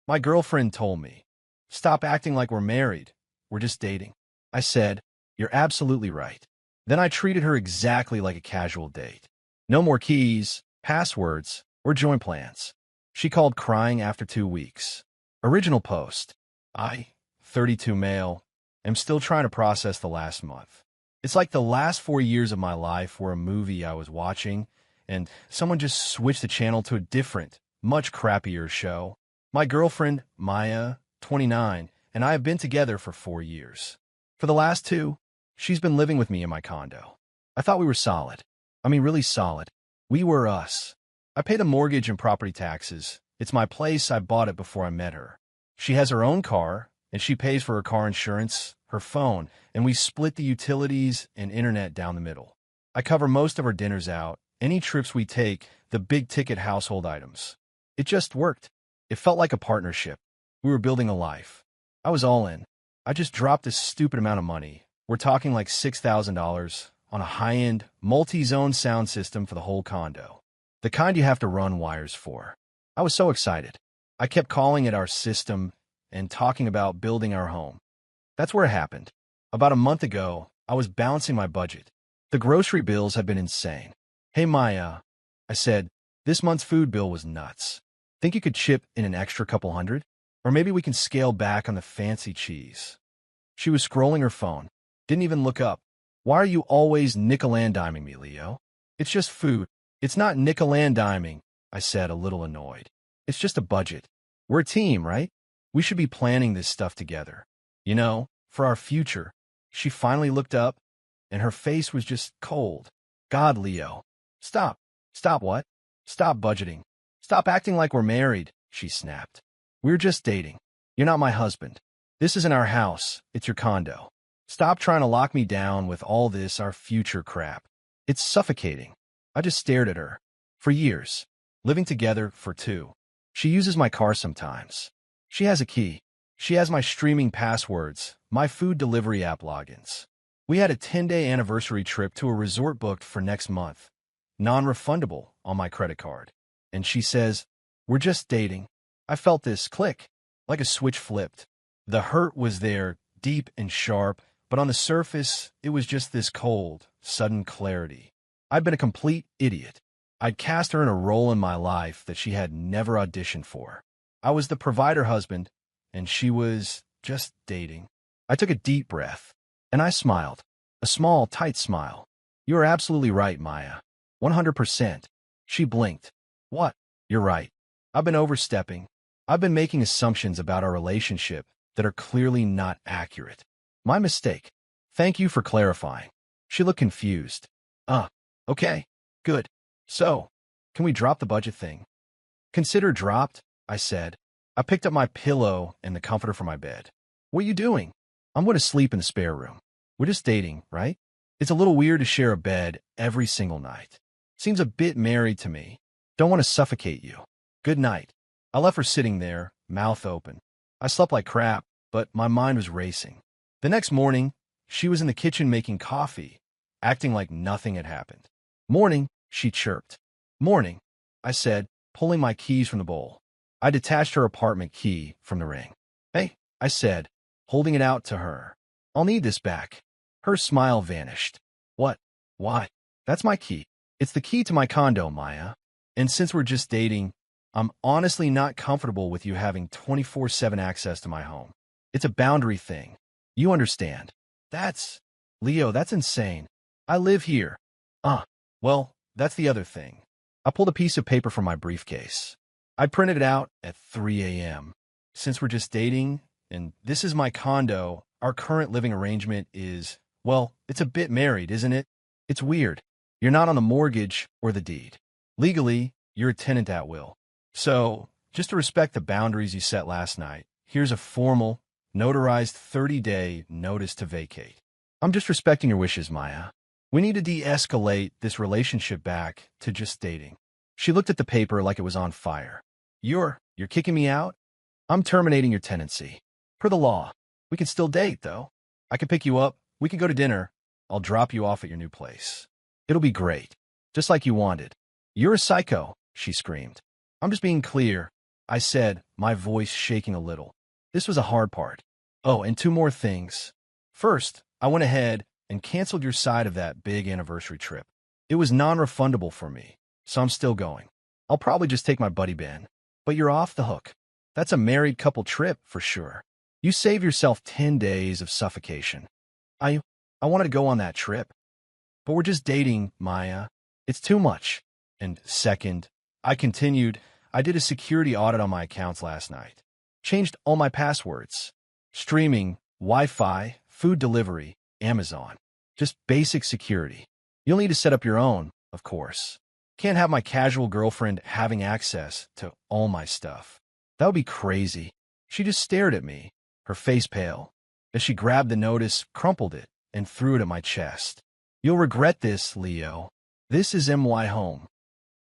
My girlfriend told me, "Stop acting like we're married. We're just dating." I said, "You're absolutely right." Then I treated her exactly like a casual date. No more keys, passwords, or joint plans. She called crying after 2 weeks. Original post. I, 32 male, am still trying to process the last month. It's like the last 4 years of my life were a movie I was watching, and someone just switched the channel to a different, much crappier show. My girlfriend, Maya, 29, and I have been together for 4 years. For the last 2, she's been living with me in my condo. I thought we were solid. I mean, really solid. We were us. I pay the mortgage and property taxes. It's my place. I bought it before I met her. She has her own car, and she pays for her car insurance, her phone, and we split the utilities and internet down the middle. I cover most of our dinners out, any trips we take, the big-ticket household items. It just worked. It felt like a partnership. We were building a life. I was all in. I just dropped this stupid amount of money. We're talking like $6,000 on a high-end, multi-zone sound system for the whole condo. The kind you have to run wires for. I was so excited. I kept calling it our system and talking about building our home. That's where it happened. About a month ago, I was balancing my budget. The grocery bills had been insane. "Hey, Maya," I said, "this month's food bill was nuts. Think you could chip in an extra couple hundred? Or maybe we can scale back on the fancy cheese." She was scrolling her phone. Didn't even look up. "Why are you always nickel-and-diming me, Leo? It's just food." "It's not nickel-and-diming," I said, a little annoyed. "It's just a budget. We're a team, right? We should be planning this stuff together. You know, for our future." She finally looked up, and her face was just cold. "God, Leo. Stop." "Stop what?" "Stop budgeting. Stop acting like we're married," she snapped. "We're just dating. You're not my husband. This isn't our house. It's your condo. Stop trying to lock me down with all this our future crap. It's suffocating." I just stared at her. For years. Living together for 2. She uses my car sometimes. She has a key. She has my streaming passwords, my food delivery app logins. We had a 10-day anniversary trip to a resort booked for next month. Non-refundable on my credit card. And she says, "We're just dating." I felt this click, like a switch flipped. The hurt was there, deep and sharp, but on the surface, it was just this cold, sudden clarity. I'd been a complete idiot. I'd cast her in a role in my life that she had never auditioned for. I was the provider husband, and she was just dating. I took a deep breath, and I smiled. A small, tight smile. "You are absolutely right, Maya. 100%. She blinked. "What?" "You're right. I've been overstepping. I've been making assumptions about our relationship that are clearly not accurate. My mistake. Thank you for clarifying." She looked confused. Okay. Good. So, can we drop the budget thing?" "Consider dropped," I said. I picked up my pillow and the comforter from my bed. "What are you doing?" "I'm going to sleep in the spare room. We're just dating, right? It's a little weird to share a bed every single night. Seems a bit married to me. Don't want to suffocate you. Good night." I left her sitting there, mouth open. I slept like crap, but my mind was racing. The next morning, she was in the kitchen making coffee, acting like nothing had happened. "Morning," she chirped. "Morning," I said, pulling my keys from the bowl. I detached her apartment key from the ring. "Hey," I said, holding it out to her. "I'll need this back." Her smile vanished. "What? Why?" "That's my key. It's the key to my condo, Maya. And since we're just dating, I'm honestly not comfortable with you having 24/7 access to my home. It's a boundary thing. You understand." Leo, that's insane. I live here." Well, that's the other thing." I pulled a piece of paper from my briefcase. I printed it out at 3 a.m. "Since we're just dating, and this is my condo, our current living arrangement is, well, it's a bit married, isn't it? It's weird. You're not on the mortgage or the deed. Legally, you're a tenant at will. So, just to respect the boundaries you set last night, here's a formal, notarized 30-day notice to vacate. I'm just respecting your wishes, Maya. We need to de-escalate this relationship back to just dating." She looked at the paper like it was on fire. You're kicking me out?" "I'm terminating your tenancy. Per the law. We can still date, though. I can pick you up. We can go to dinner. I'll drop you off at your new place. It'll be great. Just like you wanted." "You're a psycho," she screamed. "I'm just being clear. I said, my voice shaking a little. This was a hard part. Oh, and two more things. First, I went ahead and canceled your side of that big anniversary trip. It was non-refundable for me, so I'm still going. I'll probably just take my buddy Ben. But you're off the hook. That's a married couple trip for sure. You save yourself 10 days of suffocation. I wanted to go on that trip. But we're just dating, Maya. It's too much. And second, I continued, I did a security audit on my accounts last night. Changed all my passwords. Streaming, Wi-Fi, food delivery, Amazon. Just basic security. You'll need to set up your own, of course. Can't have my casual girlfriend having access to all my stuff. That would be crazy. She just stared at me, her face pale, as she grabbed the notice, crumpled it, and threw it at my chest. You'll regret this, Leo. This is MY home.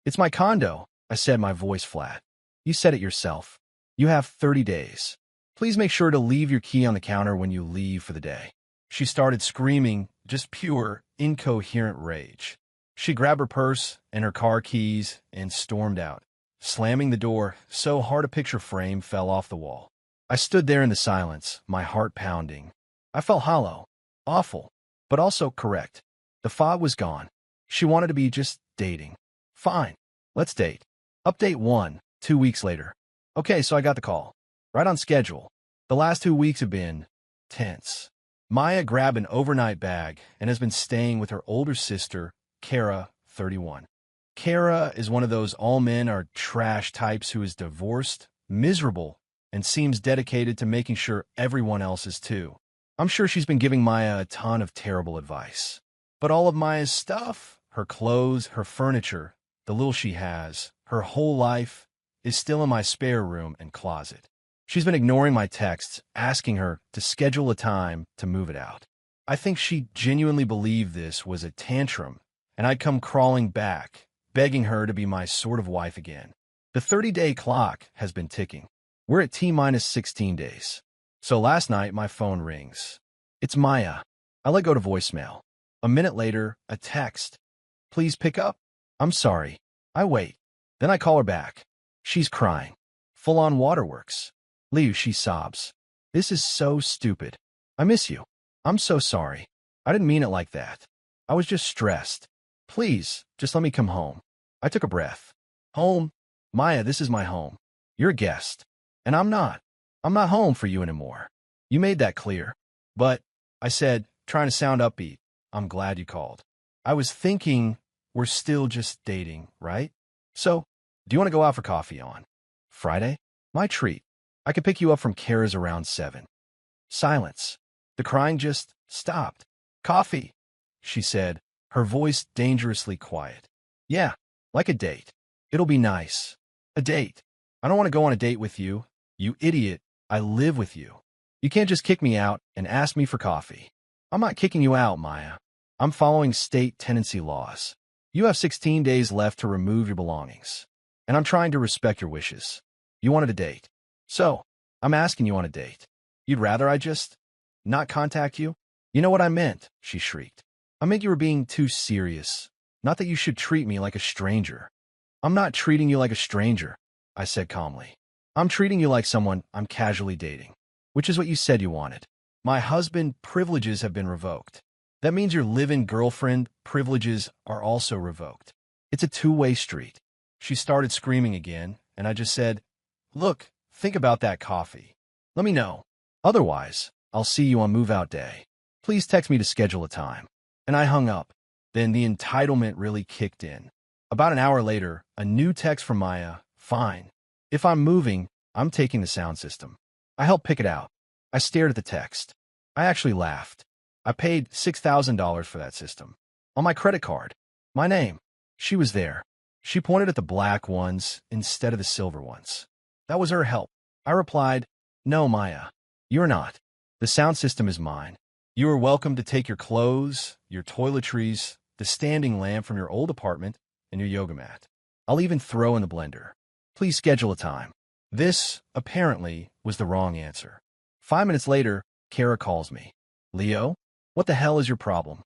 It's my condo, I said, my voice flat. You said it yourself. You have 30 days. Please make sure to leave your key on the counter when you leave for the day. She started screaming, just pure, incoherent rage. She grabbed her purse and her car keys and stormed out, slamming the door so hard a picture frame fell off the wall. I stood there in the silence, my heart pounding. I felt hollow, awful, but also correct. The fog was gone. She wanted to be just dating. Fine, let's date. Update 1, 2 weeks later. Okay, so I got the call. Right on schedule. The last 2 weeks have been tense. Maya grabbed an overnight bag and has been staying with her older sister, Kara, 31. Kara is one of those all men are trash types who is divorced, miserable, and seems dedicated to making sure everyone else is too. I'm sure she's been giving Maya a ton of terrible advice. But all of Maya's stuff, her clothes, her furniture, the little she has, her whole life, is still in my spare room and closet. She's been ignoring my texts, asking her to schedule a time to move it out. I think she genuinely believed this was a tantrum, and I'd come crawling back, begging her to be my sort of wife again. The 30-day clock has been ticking. We're at T-minus 16 days. So last night, my phone rings. It's Maya. I let go to voicemail. A minute later, a text. Please pick up. I'm sorry. I wait. Then I call her back. She's crying. Full-on waterworks. Leo, she sobs. This is so stupid. I miss you. I'm so sorry. I didn't mean it like that. I was just stressed. Please, just let me come home. I took a breath. Home? Maya, this is my home. You're a guest. And I'm not. I'm not home for you anymore. You made that clear. But, I said, trying to sound upbeat, I'm glad you called. I was thinking we're still just dating, right? So, do you want to go out for coffee on Friday? My treat. I could pick you up from Kara's around 7. Silence. The crying just stopped. Coffee, she said, her voice dangerously quiet. Yeah, like a date. It'll be nice. A date. I don't want to go on a date with you. You idiot. I live with you. You can't just kick me out and ask me for coffee. I'm not kicking you out, Maya. I'm following state tenancy laws. You have 16 days left to remove your belongings. And I'm trying to respect your wishes. You wanted a date. So, I'm asking you on a date. You'd rather I just not contact you? You know what I meant, she shrieked. I meant you were being too serious. Not that you should treat me like a stranger. I'm not treating you like a stranger, I said calmly. I'm treating you like someone I'm casually dating, which is what you said you wanted. My husband privileges have been revoked. That means your live-in girlfriend privileges are also revoked. It's a two-way street. She started screaming again, and I just said, look, think about that coffee. Let me know. Otherwise, I'll see you on move-out day. Please text me to schedule a time. And I hung up. Then the entitlement really kicked in. About an hour later, a new text from Maya. Fine. If I'm moving, I'm taking the sound system. I helped pick it out. I stared at the text. I actually laughed. I paid $6,000 for that system. On my credit card. My name. She was there. She pointed at the black ones instead of the silver ones. That was her help. I replied, no, Maya. You're not. The sound system is mine. You are welcome to take your clothes, your toiletries, the standing lamp from your old apartment, and your yoga mat. I'll even throw in the blender. Please schedule a time. This, apparently, was the wrong answer. 5 minutes later, Kara calls me. Leo, what the hell is your problem?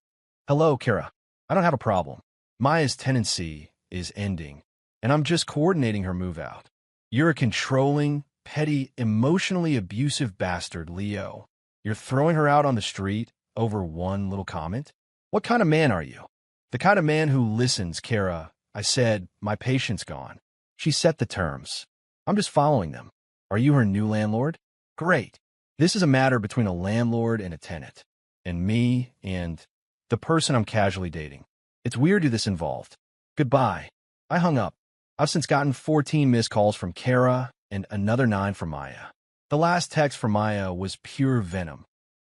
Hello, Kara. I don't have a problem. Maya's tenancy is ending, and I'm just coordinating her move out. You're a controlling, petty, emotionally abusive bastard, Leo. You're throwing her out on the street over one little comment? What kind of man are you? The kind of man who listens, Kara. I said, my patience gone. She set the terms. I'm just following them. Are you her new landlord? Great. This is a matter between a landlord and a tenant. And me and the person I'm casually dating. It's weird who this involved. Goodbye. I hung up. I've since gotten 14 missed calls from Kara and another 9 from Maya. The last text from Maya was pure venom.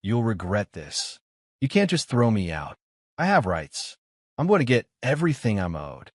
You'll regret this. You can't just throw me out. I have rights. I'm going to get everything I'm owed.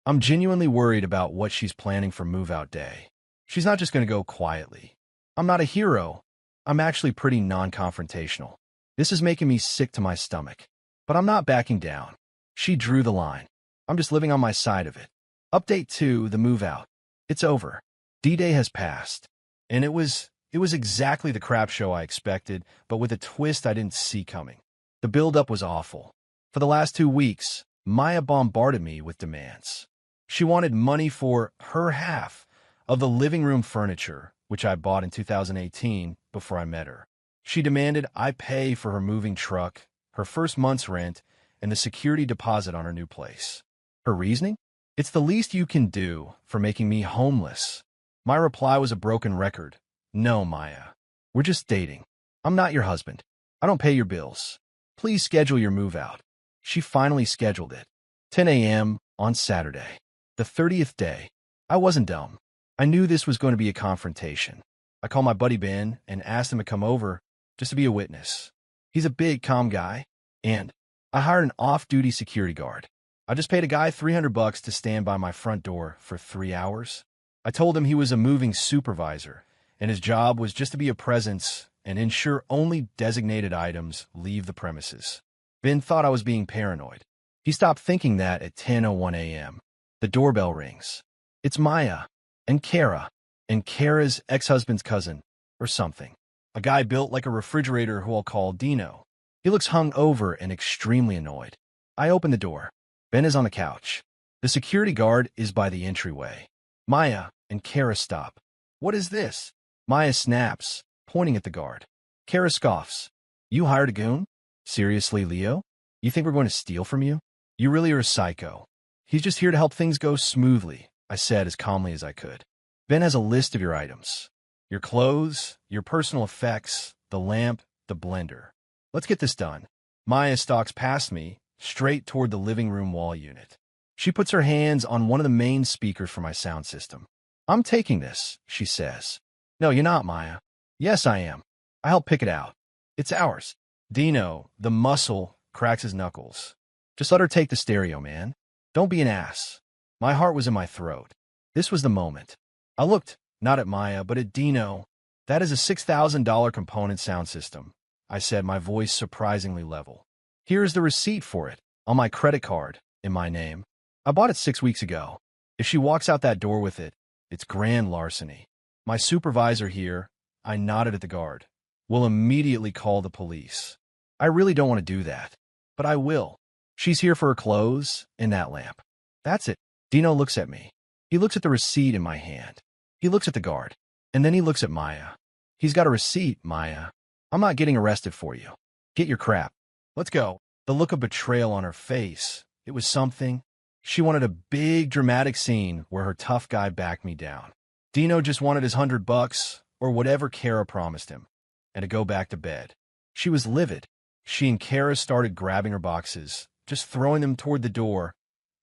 I'm genuinely worried about what she's planning for move-out day. She's not just going to go quietly. I'm not a hero. I'm actually pretty non-confrontational. This is making me sick to my stomach. But I'm not backing down. She drew the line. I'm just living on my side of it. Update 2, the move-out. It's over. D-Day has passed. And it was exactly the crap show I expected, but with a twist I didn't see coming. The build-up was awful. For the last 2 weeks, Maya bombarded me with demands. She wanted money for her half of the living room furniture, which I bought in 2018 before I met her. She demanded I pay for her moving truck, her first month's rent, and the security deposit on her new place. Her reasoning? It's the least you can do for making me homeless. My reply was a broken record. No, Maya. We're just dating. I'm not your husband. I don't pay your bills. Please schedule your move out. She finally scheduled it. 10 a.m. on Saturday. The 30th day. I wasn't dumb. I knew this was going to be a confrontation. I called my buddy Ben and asked him to come over just to be a witness. He's a big, calm guy. And I hired an off-duty security guard. I just paid a guy $300 to stand by my front door for 3 hours. I told him he was a moving supervisor, and his job was just to be a presence and ensure only designated items leave the premises. Ben thought I was being paranoid. He stopped thinking that at 10:01 a.m. The doorbell rings. It's Maya and Kara's ex-husband's cousin, or something. A guy built like a refrigerator who I'll call Dino. He looks hungover and extremely annoyed. I open the door. Ben is on the couch. The security guard is by the entryway. Maya and Kara stop. What is this? Maya snaps, pointing at the guard. Kara scoffs. You hired a goon? Seriously, Leo? You think we're going to steal from you? You really are a psycho. He's just here to help things go smoothly, I said as calmly as I could. Ben has a list of your items. Your clothes, your personal effects, the lamp, the blender. Let's get this done. Maya stalks past me, straight toward the living room wall unit. She puts her hands on one of the main speakers for my sound system. I'm taking this, she says. No, you're not, Maya. Yes, I am. I helped pick it out. It's ours. Dino, the muscle, cracks his knuckles. Just let her take the stereo, man. Don't be an ass. My heart was in my throat. This was the moment. I looked, not at Maya, but at Dino. That is a $6,000 component sound system, I said, my voice surprisingly level. Here is the receipt for it, on my credit card, in my name. I bought it 6 weeks ago. If she walks out that door with it, it's grand larceny. My supervisor here, I nodded at the guard, will immediately call the police. I really don't want to do that, but I will. She's here for her clothes and that lamp. That's it. Dino looks at me. He looks at the receipt in my hand. He looks at the guard, and then he looks at Maya. He's got a receipt, Maya. I'm not getting arrested for you. Get your crap. Let's go. The look of betrayal on her face. It was something. She wanted a big, dramatic scene where her tough guy backed me down. Dino just wanted his $100, or whatever Kara promised him, and to go back to bed. She was livid. She and Kara started grabbing her boxes, just throwing them toward the door,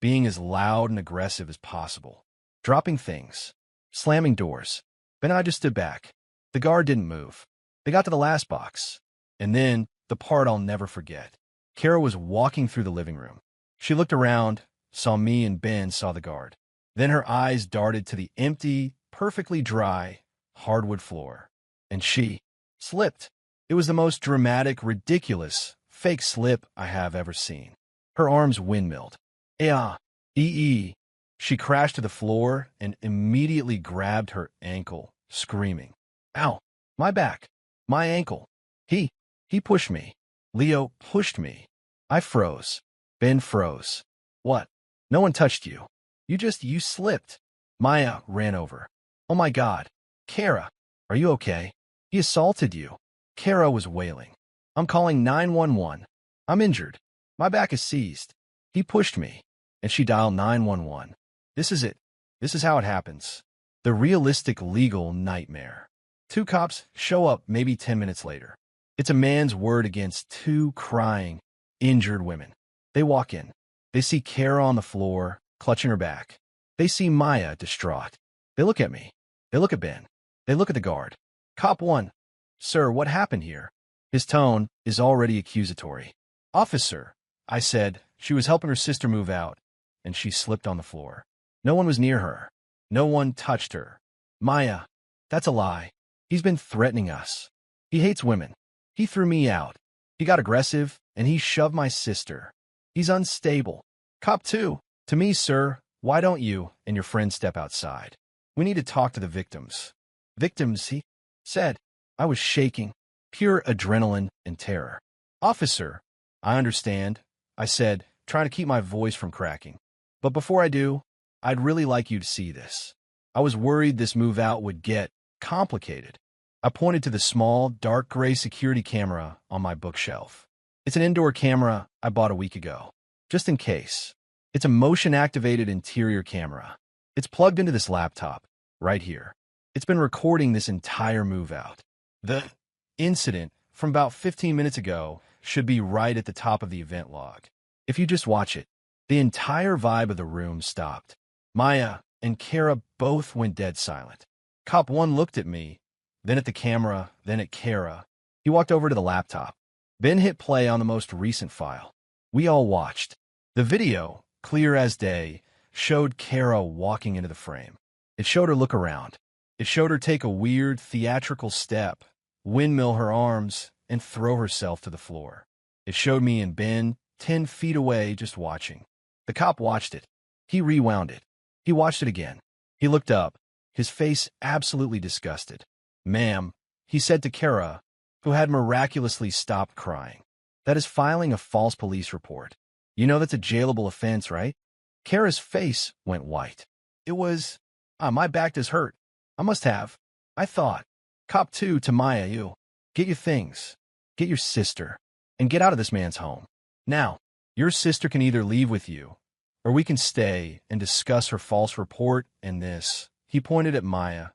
being as loud and aggressive as possible. Dropping things. Slamming doors. Ben and I just stood back. The guard didn't move. They got to the last box. And then, the part I'll never forget. Kara was walking through the living room. She looked around, saw me, and Ben saw the guard. Then her eyes darted to the empty, perfectly dry, hardwood floor. And she slipped. It was the most dramatic, ridiculous, fake slip I have ever seen. Her arms windmilled. Ee. She crashed to the floor and immediately grabbed her ankle, screaming. Ow, my back, my ankle. He pushed me. Leo pushed me. I froze. Ben froze. What? No one touched you. You slipped. Maya ran over. Oh my God. Kara, are you okay? He assaulted you. Kara was wailing. I'm calling 911. I'm injured. My back is seized. He pushed me, and she dialed 911. This is it. This is how it happens. The realistic legal nightmare. Two cops show up maybe 10 minutes later. It's a man's word against two crying, injured women. They walk in. They see Kara on the floor, clutching her back. They see Maya, distraught. They look at me. They look at Ben. They look at the guard. Cop 1. Sir, what happened here? His tone is already accusatory. Officer, I said, she was helping her sister move out, and she slipped on the floor. No one was near her. No one touched her. Maya, that's a lie. He's been threatening us. He hates women. He threw me out. He got aggressive, and he shoved my sister. He's unstable. Cop 2. To me, sir, why don't you and your friend step outside? We need to talk to the victims. Victims, he said. I was shaking. Pure adrenaline and terror. Officer, I understand, I said, trying to keep my voice from cracking. But before I do, I'd really like you to see this. I was worried this move out would get complicated. I pointed to the small, dark gray security camera on my bookshelf. It's an indoor camera I bought a week ago, just in case. It's a motion-activated interior camera. It's plugged into this laptop, right here. It's been recording this entire move out. The incident from about 15 minutes ago should be right at the top of the event log. If you just watch it, the entire vibe of the room stopped. Maya and Kara both went dead silent. Cop 1 looked at me, then at the camera, then at Kara. He walked over to the laptop. Ben hit play on the most recent file. We all watched. The video, clear as day, showed Kara walking into the frame. It showed her look around. It showed her take a weird, theatrical step, windmill her arms, and throw herself to the floor. It showed me and Ben 10 feet away just watching. The cop watched it. He rewound it. He watched it again. He looked up, his face absolutely disgusted. Ma'am, he said to Kara, who had miraculously stopped crying, that is filing a false police report. You know that's a jailable offense, right? Kara's face went white. It was, my back does hurt. I must have. I thought. Cop 2 to Maya, you. Get your things. Get your sister. And get out of this man's home. Now, your sister can either leave with you, or we can stay and discuss her false report and this. He pointed at Maya.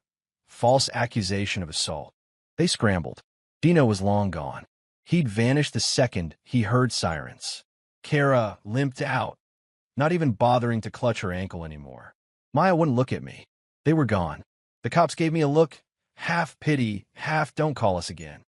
False accusation of assault. They scrambled. Dino was long gone. He'd vanished the second he heard sirens. Kara limped out, not even bothering to clutch her ankle anymore. Maya wouldn't look at me. They were gone. The cops gave me a look, half pity, half don't call us again,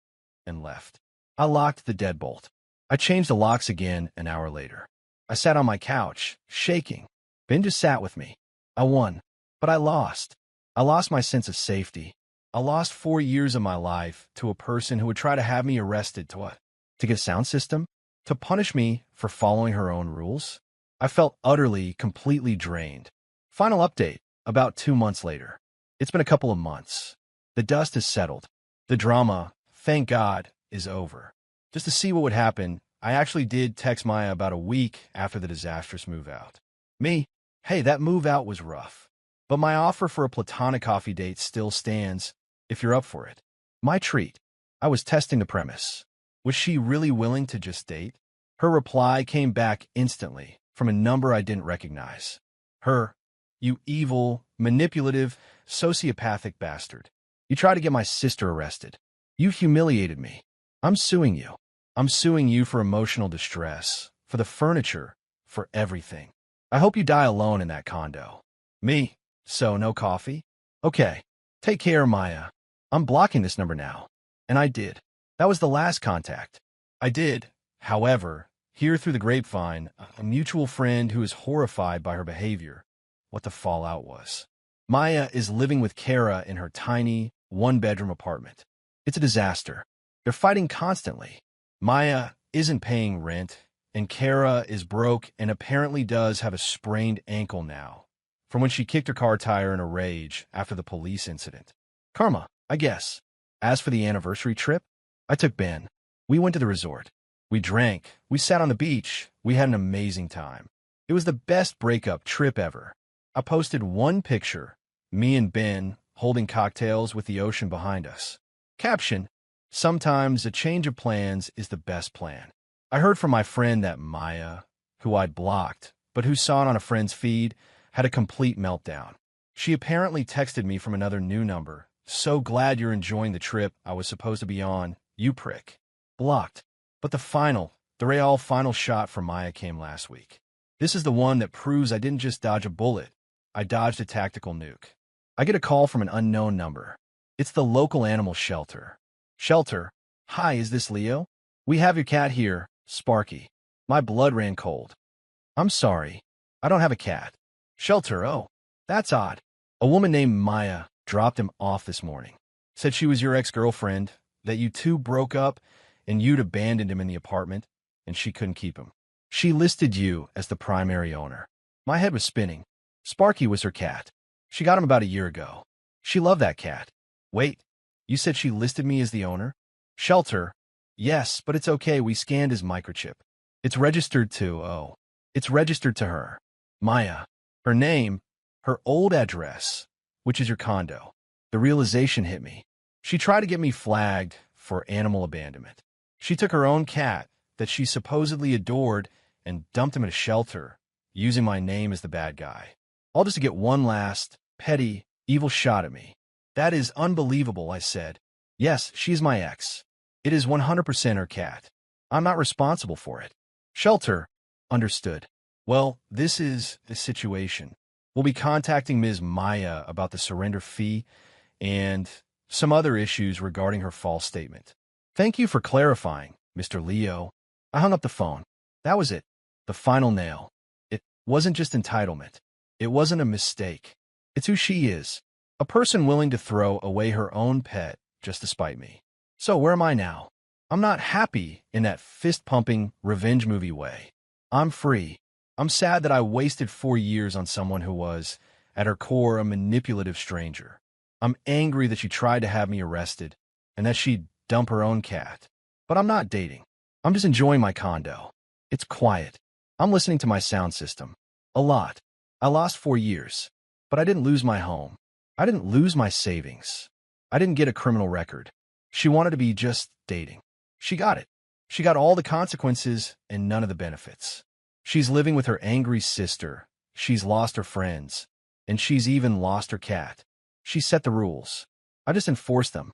and left. I locked the deadbolt. I changed the locks again an hour later. I sat on my couch, shaking. Ben just sat with me. I won, but I lost. I lost my sense of safety. I lost 4 years of my life to a person who would try to have me arrested to what? To get a sound system? To punish me for following her own rules? I felt utterly, completely drained. Final update, about 2 months later. It's been a couple of months. The dust has settled. The drama, thank God, is over. Just to see what would happen, I actually did text Maya about a week after the disastrous move out. Me, hey, that move out was rough. But my offer for a platonic coffee date still stands, if you're up for it. My treat. I was testing the premise. Was she really willing to just date? Her reply came back instantly from a number I didn't recognize. Her, you evil, manipulative, sociopathic bastard. You tried to get my sister arrested. You humiliated me. I'm suing you. I'm suing you for emotional distress, for the furniture, for everything. I hope you die alone in that condo. Me? So, no coffee? Okay. Take care, Maya. I'm blocking this number now. And I did. That was the last contact. I did, however, hear through the grapevine a mutual friend who is horrified by her behavior, what the fallout was. Maya is living with Kara in her tiny, one-bedroom apartment. It's a disaster. They're fighting constantly. Maya isn't paying rent, and Kara is broke and apparently does have a sprained ankle now, from when she kicked her car tire in a rage after the police incident. Karma, I guess. As for the anniversary trip, I took Ben. We went to the resort. We drank. We sat on the beach. We had an amazing time. It was the best breakup trip ever. I posted one picture, me and Ben holding cocktails with the ocean behind us. Caption: sometimes a change of plans is the best plan. I heard from my friend that Maya, who I'd blocked, but who saw it on a friend's feed, had a complete meltdown. She apparently texted me from another new number. So glad you're enjoying the trip I was supposed to be on, you prick. Blocked. But the real final shot from Maya came last week. This is the one that proves I didn't just dodge a bullet. I dodged a tactical nuke. I get a call from an unknown number. It's the local animal shelter. Shelter: hi, is this Leo? We have your cat here, Sparky. My blood ran cold. I'm sorry. I don't have a cat. Shelter: oh, that's odd. A woman named Maya dropped him off this morning. Said she was your ex-girlfriend, that you two broke up, and you'd abandoned him in the apartment, and she couldn't keep him. She listed you as the primary owner. My head was spinning. Sparky was her cat. She got him about a year ago. She loved that cat. Wait, you said she listed me as the owner? Shelter: yes, but it's okay, we scanned his microchip. It's registered to her. Maya. Her name, her old address, which is your condo. The realization hit me. She tried to get me flagged for animal abandonment. She took her own cat that she supposedly adored and dumped him at a shelter, using my name as the bad guy. All just to get one last, petty, evil shot at me. That is unbelievable, I said. Yes, she's my ex. It is 100% her cat. I'm not responsible for it. Shelter: understood. Well, this is the situation. We'll be contacting Ms. Maya about the surrender fee and some other issues regarding her false statement. Thank you for clarifying, Mr. Leo. I hung up the phone. That was it. The final nail. It wasn't just entitlement. It wasn't a mistake. It's who she is. A person willing to throw away her own pet just to spite me. So where am I now? I'm not happy in that fist-pumping revenge movie way. I'm free. I'm sad that I wasted 4 years on someone who was, at her core, a manipulative stranger. I'm angry that she tried to have me arrested and that she'd dump her own cat. But I'm not dating. I'm just enjoying my condo. It's quiet. I'm listening to my sound system. A lot. I lost 4 years. But I didn't lose my home. I didn't lose my savings. I didn't get a criminal record. She wanted to be just dating. She got it. She got all the consequences and none of the benefits. She's living with her angry sister. She's lost her friends. And she's even lost her cat. She set the rules. I just enforced them.